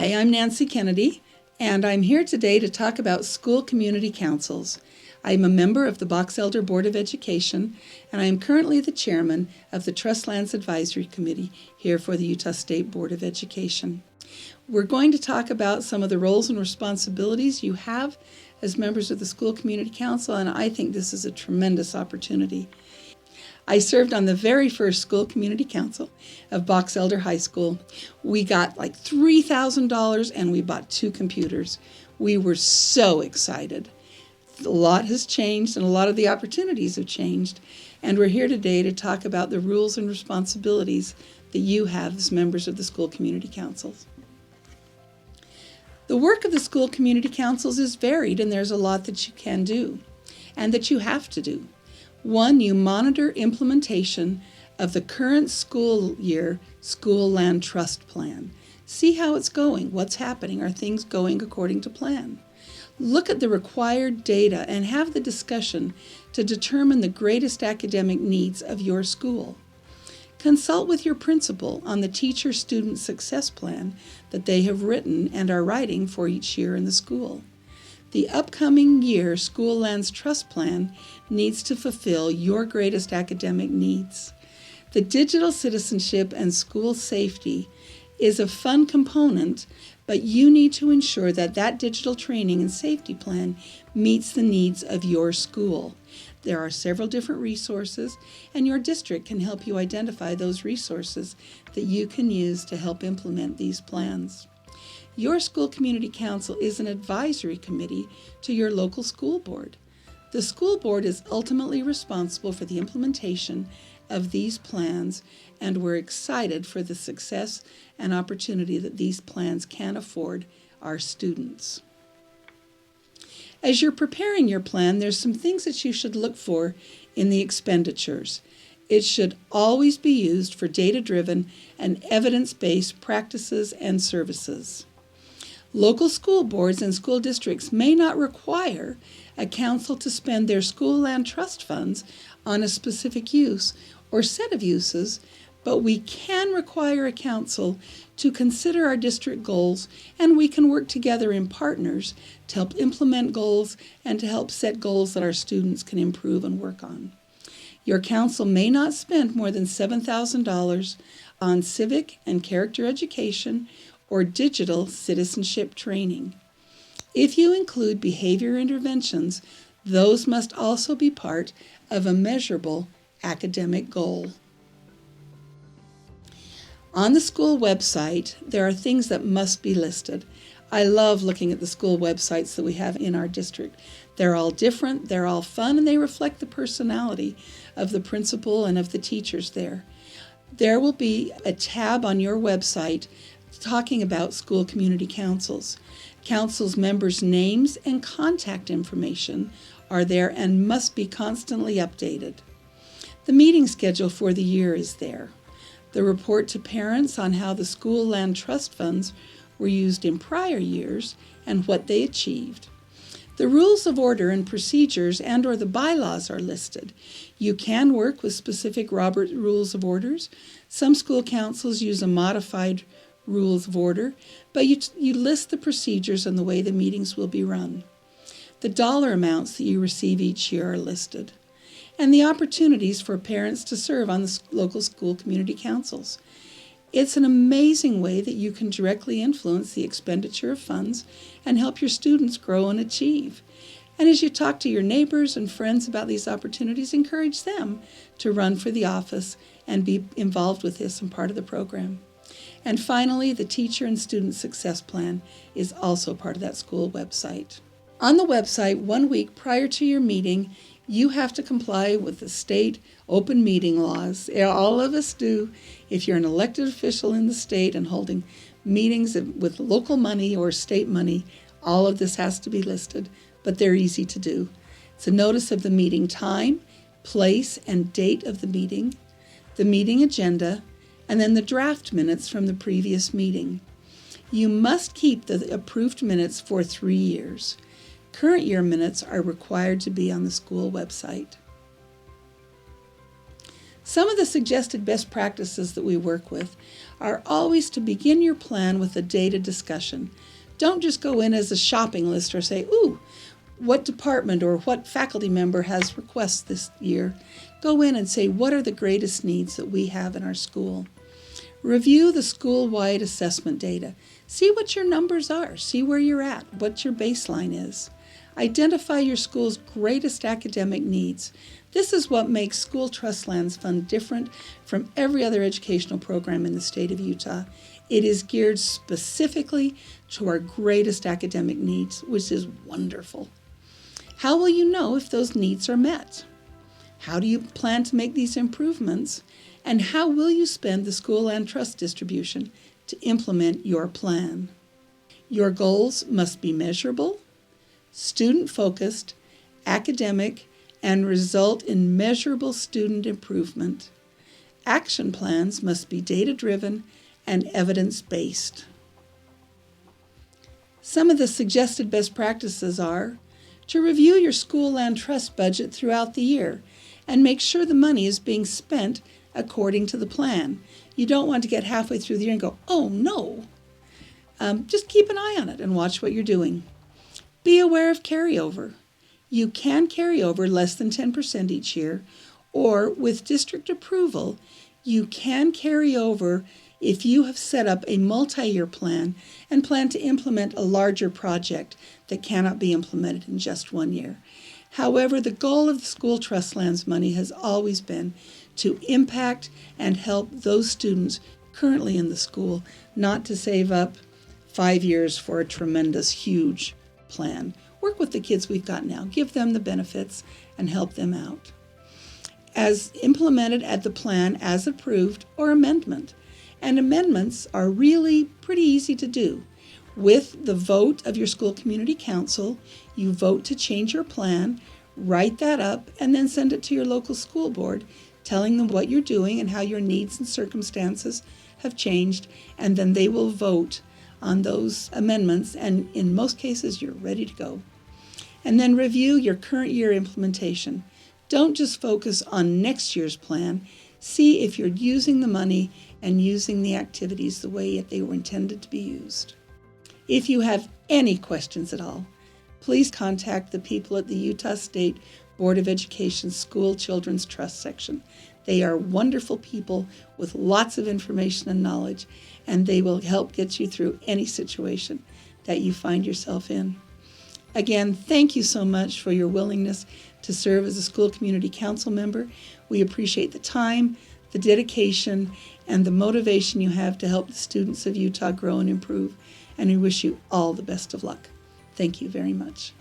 Hi, I'm Nancy Kennedy, and I'm here today to talk about school community councils. I'm a member of the Box Elder Board of Education, and I am currently the chairman of the Trust Lands Advisory Committee here for the Utah State Board of Education. We're going to talk about some of the roles and responsibilities you have as members of the School Community Council, and I think this is a tremendous opportunity. I served on the very first school community council of Box Elder High School. We got like $3,000 and we bought 2 computers. We were so excited. A lot has changed and a lot of the opportunities have changed. And we're here today to talk about the rules and responsibilities that you have as members of the school community councils. The work of the school community councils is varied, and there's a lot that you can do and that you have to do. 1, you monitor implementation of the current school year school land trust plan. See how it's going, what's happening, are things going according to plan? Look at the required data and have the discussion to determine the greatest academic needs of your school. Consult with your principal on the teacher-student success plan that they have written and are writing for each year in the school. The upcoming year School Lands Trust Plan needs to fulfill your greatest academic needs. The digital citizenship and school safety is a fun component, but you need to ensure that that digital training and safety plan meets the needs of your school. There are several different resources, and your district can help you identify those resources that you can use to help implement these plans. Your school community council is an advisory committee to your local school board. The school board is ultimately responsible for the implementation of these plans, and we're excited for the success and opportunity that these plans can afford our students. As you're preparing your plan, there's some things that you should look for in the expenditures. It should always be used for data-driven and evidence-based practices and services. Local school boards and school districts may not require a council to spend their school land trust funds on a specific use or set of uses, but we can require a council to consider our district goals, and we can work together in partners to help implement goals and to help set goals that our students can improve and work on. Your council may not spend more than $7,000 on civic and character education or digital citizenship training. If you include behavior interventions, those must also be part of a measurable academic goal. On the school website, there are things that must be listed. I love looking at the school websites that we have in our district. They're all different, they're all fun, and they reflect the personality of the principal and of the teachers there. There will be a tab on your website talking about school community councils. Councils members' names and contact information are there and must be constantly updated. The meeting schedule for the year is there. The report to parents on how the school land trust funds were used in prior years and what they achieved. The rules of order and procedures and/or the bylaws are listed. You can work with specific Roberts Rules of Orders. Some school councils use a modified rules of order, but you list the procedures and the way the meetings will be run. The dollar amounts that you receive each year are listed, and the opportunities for parents to serve on the local school community councils. It's an amazing way that you can directly influence the expenditure of funds and help your students grow and achieve. And as you talk to your neighbors and friends about these opportunities, encourage them to run for the office and be involved with this and part of the program. And finally, the teacher and student success plan is also part of that school website. On the website, 1 week prior to your meeting, you have to comply with the state open meeting laws. All of us do. If you're an elected official in the state and holding meetings with local money or state money, all of this has to be listed, but they're easy to do. It's a notice of the meeting time, place, and date of the meeting agenda, and then the draft minutes from the previous meeting. You must keep the approved minutes for 3 years. Current year minutes are required to be on the school website. Some of the suggested best practices that we work with are always to begin your plan with a data discussion. Don't just go in as a shopping list or say, ooh, what department or what faculty member has requests this year. Go in and say, what are the greatest needs that we have in our school? Review the school-wide assessment data. See what your numbers are. See where you're at, what your baseline is. Identify your school's greatest academic needs. This is what makes School Trust Lands Fund different from every other educational program in the state of Utah. It is geared specifically to our greatest academic needs, which is wonderful. How will you know if those needs are met? How do you plan to make these improvements? And how will you spend the school land trust distribution to implement your plan? Your goals must be measurable, student-focused, academic, and result in measurable student improvement. Action plans must be data-driven and evidence-based. Some of the suggested best practices are to review your school land trust budget throughout the year and make sure the money is being spent according to the plan. You don't want to get halfway through the year and go, oh no. Just keep an eye on it and watch what you're doing. Be aware of carryover. You can carry over less than 10% each year, or with district approval, you can carry over if you have set up a multi-year plan and plan to implement a larger project that cannot be implemented in just 1 year. However, the goal of the School Trust Lands money has always been to impact and help those students currently in the school, not to save up 5 years for a tremendous, huge plan. Work with the kids we've got now. Give them the benefits and help them out. As implemented at the plan as approved or amendment. And amendments are really pretty easy to do. With the vote of your school community council, you vote to change your plan, write that up, and then send it to your local school board, telling them what you're doing and how your needs and circumstances have changed, and then they will vote on those amendments, and in most cases, you're ready to go. And then review your current year implementation. Don't just focus on next year's plan. See if you're using the money and using the activities the way they were intended to be used. If you have any questions at all, please contact the people at the Utah State Board of Education School Children's Trust Section. They are wonderful people with lots of information and knowledge, and they will help get you through any situation that you find yourself in. Again, thank you so much for your willingness to serve as a school community council member. We appreciate the time, the dedication, and the motivation you have to help the students of Utah grow and improve, and we wish you all the best of luck. Thank you very much.